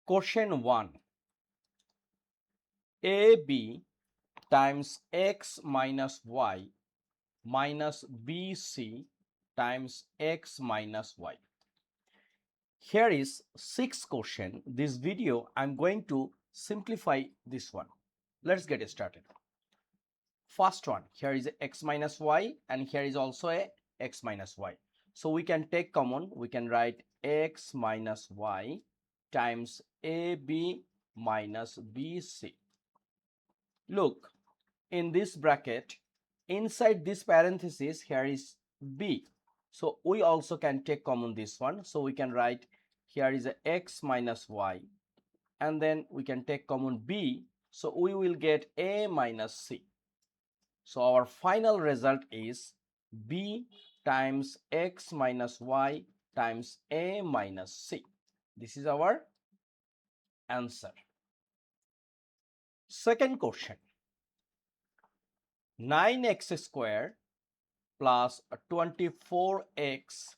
Question 1. AB times x minus y minus BC times x minus y. Here is 6th question. This video I'm going to simplify this one. Let's get started. First one, here is a x minus y and here is also a x minus y. So we can take common, we can write x minus y times AB minus BC. Look, in this bracket, inside this parenthesis, here is b. So we also can take common this one. So we can write here is a x minus y, and then we can take common b. So we will get a minus c. So our final result is b times x minus y times a minus c. This is our answer. Second question. 9x square plus 24x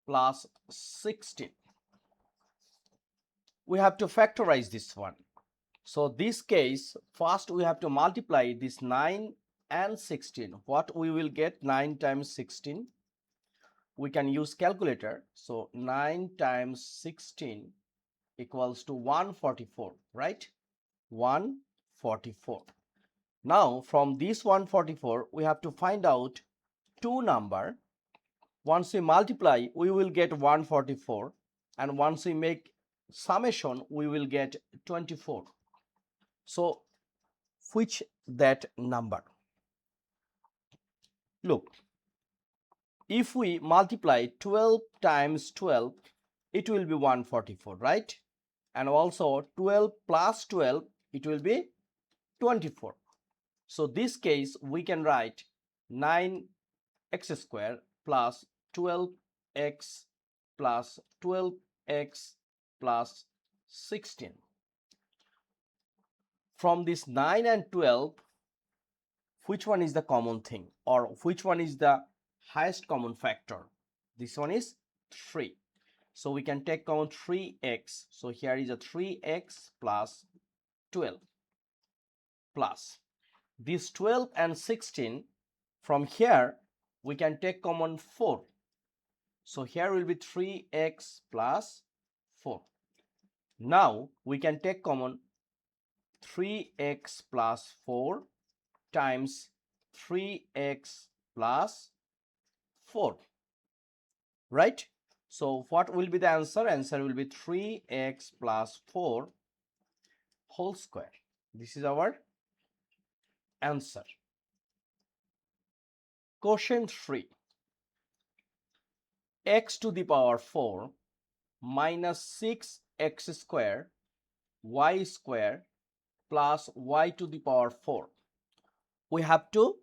plus 16. We have to factorize this one. So this case, first we have to multiply this 9 and 16. What we will get? 9 times 16. We can use calculator. So 9 times 16 equals to 144, right? 144. Now from this 144, we have to find out two number. Once we multiply, we will get 144, and once we make summation, we will get 24. So which that number? Look, if we multiply 12 times 12, it will be 144, right? And also 12 plus 12, it will be 24. So this case, we can write 9x square plus 12x plus 12x plus 16. From this 9 and 12, which one is the common thing, or which one is the highest common factor? This one is 3. So we can take common 3x. So here is a 3x plus 12 plus this 12 and 16. From here we can take common 4. So here will be 3x plus 4. Now we can take common 3x plus 4 times 3x plus 4, right? So what will be the answer? Answer will be 3x plus 4 whole square. This is our answer. Question 3. X to the power 4 minus 6x square y square plus y to the power 4. We have to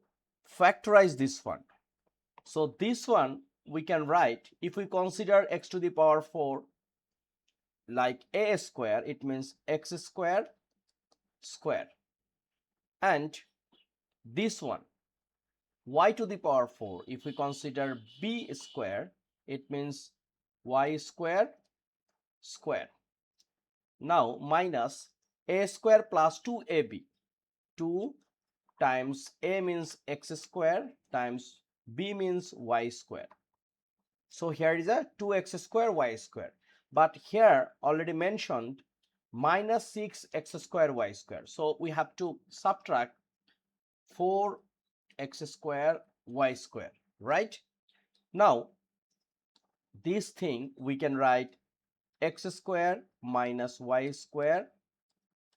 factorize this one. So this one we can write, if we consider x to the power 4 like a square, it means x square square, and this one y to the power 4, if we consider b square, it means y square square. Now minus a square plus 2ab. 2 times a means x square times b means y square. So here is a 2x square y square. But here already mentioned minus 6x square y square. So we have to subtract 4x square y square, right? Now this thing we can write x square minus y square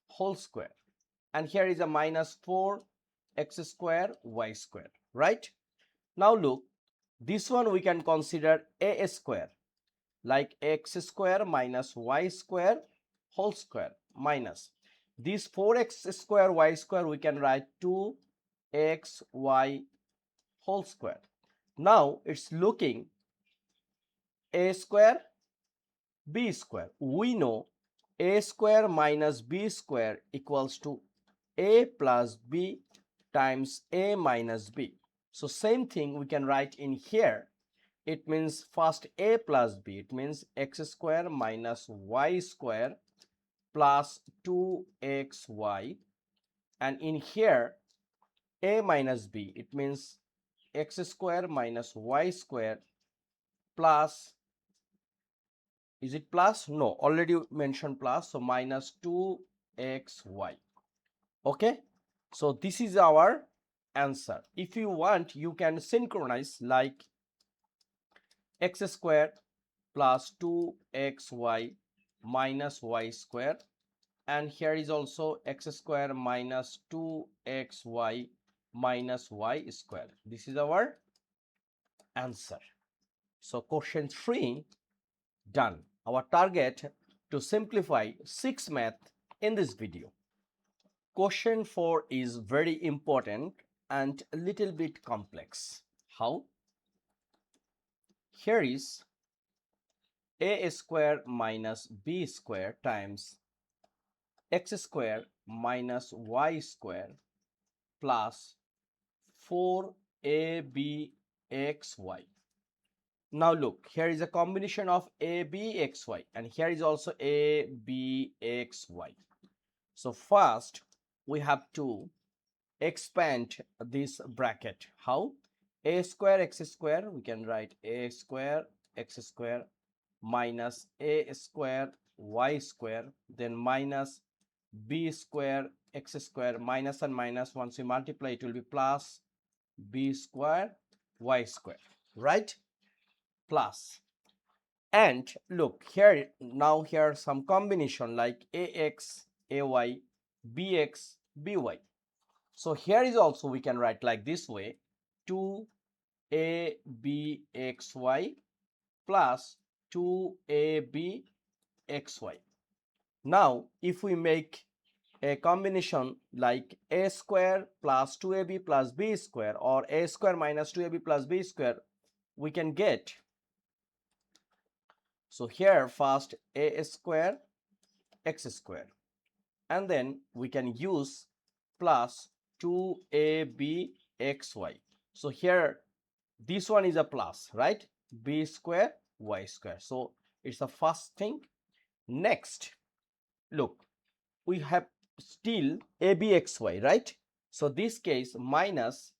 whole square, and here is a minus 4x square y square, right? Now look, this one we can consider a square like x square minus y square whole square minus this 4x square y square, we can write 2xy whole square. Now it's looking a square b square. We know a square minus b square equals to a plus b times a minus b. So same thing we can write in here. It means first a plus b, it means x square minus y square plus 2xy, and in here a minus b, it means x square minus y square plus, is it plus? No, already mentioned plus, so minus 2xy. Okay, so this is our answer. If you want, you can synchronize like x square plus 2xy minus y square, and here is also x square minus 2xy minus y square. This is our answer. So question 3 done. Our target to simplify 6 math in this video. Question 4 is very important and a little bit complex. How? Here is a square minus b square times x square minus y square plus 4abxy. Now look, here is a combination of abxy and here is also abxy. So first we have to expand this bracket. How? A square x square, we can write a square x square minus a square y square, then minus b square x square, minus and minus, once we multiply it will be plus b square y square, right? Plus, and look here, now here some combination like ax ay bx by. So here is also we can write like this way, 2abxy plus 2abxy. Now if we make a combination like a square plus 2ab plus b square or a square minus 2ab plus b square, we can get, so here first a square x square, and then we can use plus 2abxy. So here this one is a plus, right? B square y square. So it's the first thing. Next, look, we have still abxy, right? So this case minus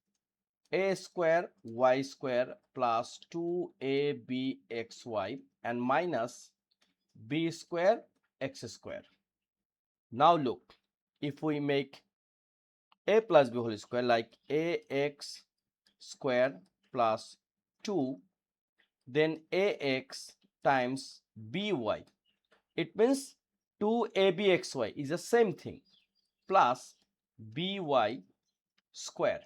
a square y square plus 2abxy and minus b square x square. Now look, if we make a plus b whole square like ax square plus 2, then ax times by, it means 2abxy is the same thing, plus by square.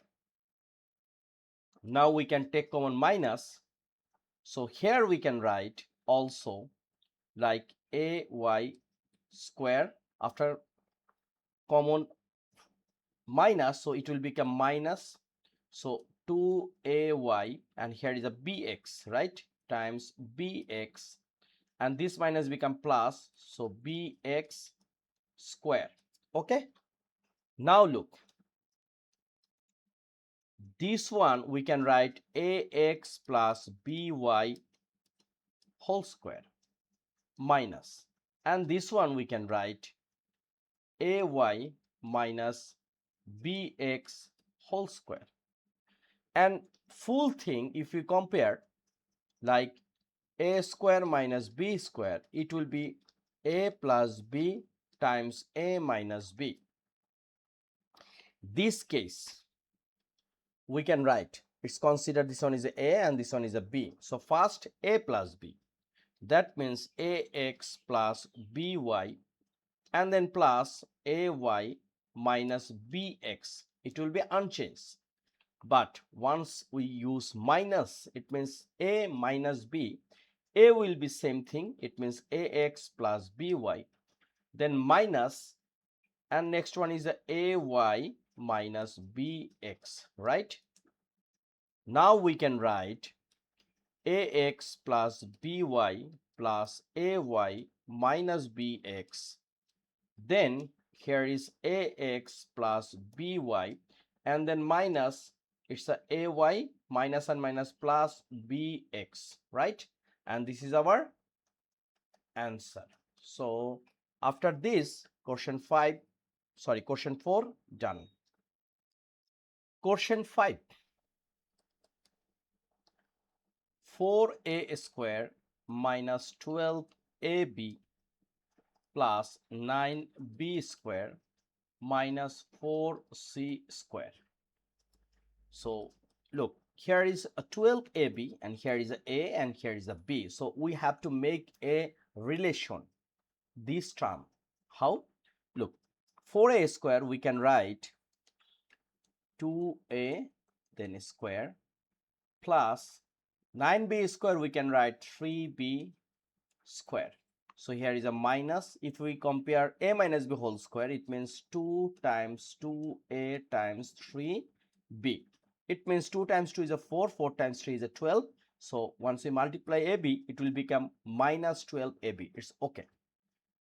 Now we can take common minus, so here we can write also like ay square, after common minus, so it will become minus, so 2ay, and here is a bx, right, times bx, and this minus become plus, so bx square. Okay, now look, this one we can write ax plus by whole square minus, and this one we can write ay minus bx whole square. And full thing, if we compare like a square minus b square, it will be a plus b times a minus b. This case we can write, it's considered this one is a and this one is a b. So first a plus b, that means ax plus by, and then plus ay minus bx, it will be unchanged. But once we use minus, it means a minus b, a will be same thing, it means ax plus by, then minus, and next one is a ay minus bx, right? Now we can write ax plus by plus ay minus bx, then here is ax plus by, and then minus, it's a ay minus and minus plus bx, right? And this is our answer. So After this, question 4 done. Question 5. 4a square minus 12ab plus 9b square minus 4c square. So look, here is a 12ab and here is a and here is a b. So we have to make a relation, this term. How? Look, 4a square we can write 2a then square plus 9b square we can write 3b square. So here is a minus. If we compare a minus b whole square, it means 2 times 2a times 3b. It means 2 times 2 is a 4, 4 times 3 is a 12. So once we multiply ab, it will become minus 12ab. It's okay.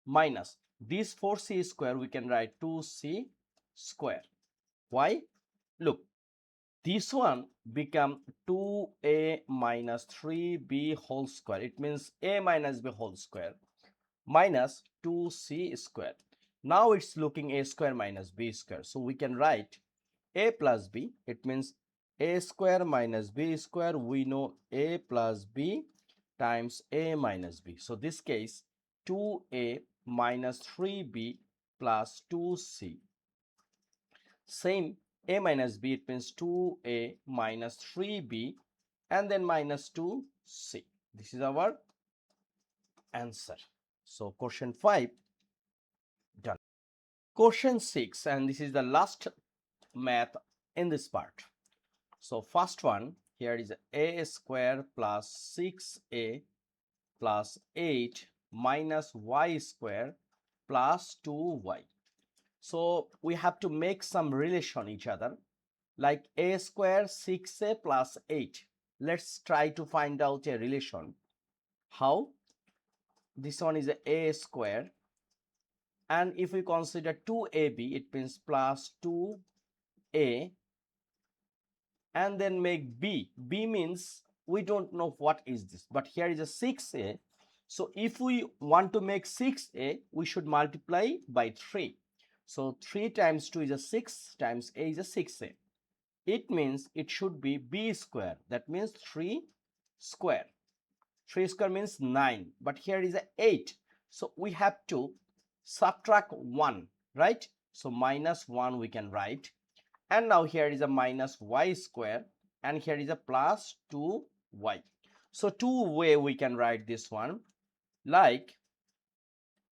Minus this 4c square, we can write 2c square. Why? Look, this one become 2a minus 3b whole square. It means a minus b whole square minus 2c square. Now it's looking a square minus b square. So we can write a plus b. It means a square minus b square. We know a plus b times a minus b. So this case 2a minus 3b plus 2c. Same, a minus b, it means 2a minus 3b and then minus 2c. This is our answer. So question 5 done. Question 6, and this is the last math in this part. So first one, here is a square plus 6a plus 8 minus y square plus 2y. So we have to make some relation each other, like a square 6a plus 8. Let's try to find out a relation. How? This one is a square, and if we consider 2ab, it means plus 2a, and then make b. B means we don't know what is this, but here is a 6a. So if we want to make 6a, we should multiply by 3. So 3 times 2 is a 6 times a is a 6a. It means it should be b square. That means 3 square. 3 square means 9, but here is a 8. So we have to subtract 1, right? So minus 1 we can write. And now here is a minus y square and here is a plus 2y. So two way we can write this one, like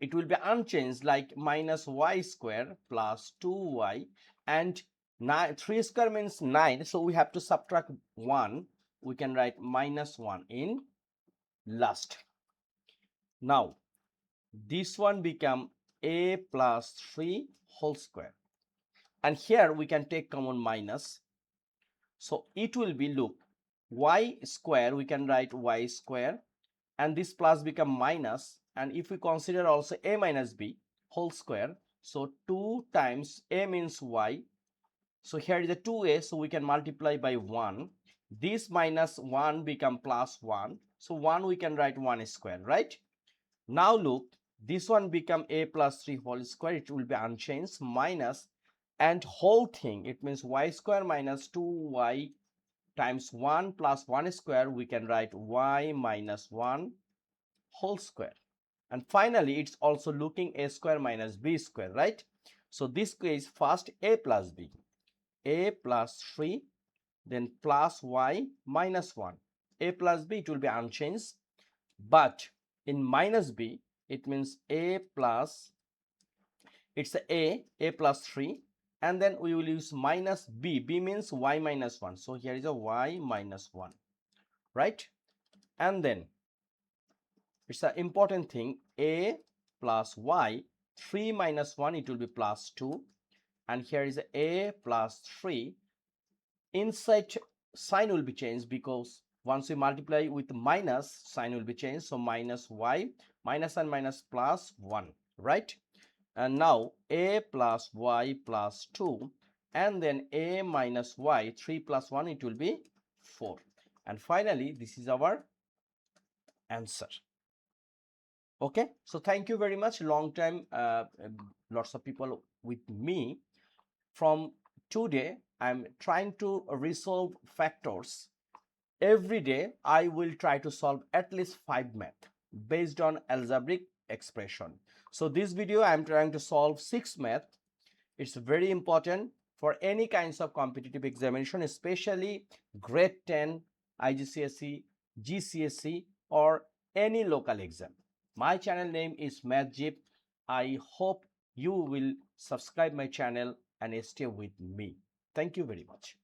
it will be unchanged, like minus y square plus 2y, and 3 square means 9, so we have to subtract 1. We can write minus 1 in last. Now this one become a plus 3 whole square, and here we can take common minus. So it will be, look, y square, we can write y square, and this plus become minus, and if we consider also a minus b whole square, so 2 times a means y, so here is a 2a, so we can multiply by 1. This minus 1 become plus 1, so 1 we can write 1 square, right? Now look, this one become a plus 3 whole square, it will be unchanged, minus, and whole thing, it means y square minus 2y times 1 plus 1 square, we can write y minus 1 whole square. And finally it's also looking a square minus b square, right? So this case, first a plus b, a plus 3, then plus y minus 1. A plus b, it will be unchanged, but in minus b, it means a plus, it's a plus 3, and then we will use minus b. B means y minus 1, so here is a y minus 1, right? And then it's an important thing, a plus y, 3 minus 1, it will be plus 2, and here is a plus 3. Inside sign will be changed, because once we multiply with minus, sign will be changed, so minus y, minus and minus plus 1, right? And now a plus y plus 2, and then a minus y, 3 plus 1, it will be 4. And finally this is our answer. Okay, so thank you very much. Long time, lots of people with me. From today, I'm trying to resolve factors. Every day, I will try to solve at least 5 math based on algebraic expression. So this video, I'm trying to solve 6 math. It's very important for any kinds of competitive examination, especially grade 10, IGCSE, GCSE, or any local exam. My channel name is MathJip. I hope you will subscribe my channel and stay with me. Thank you very much.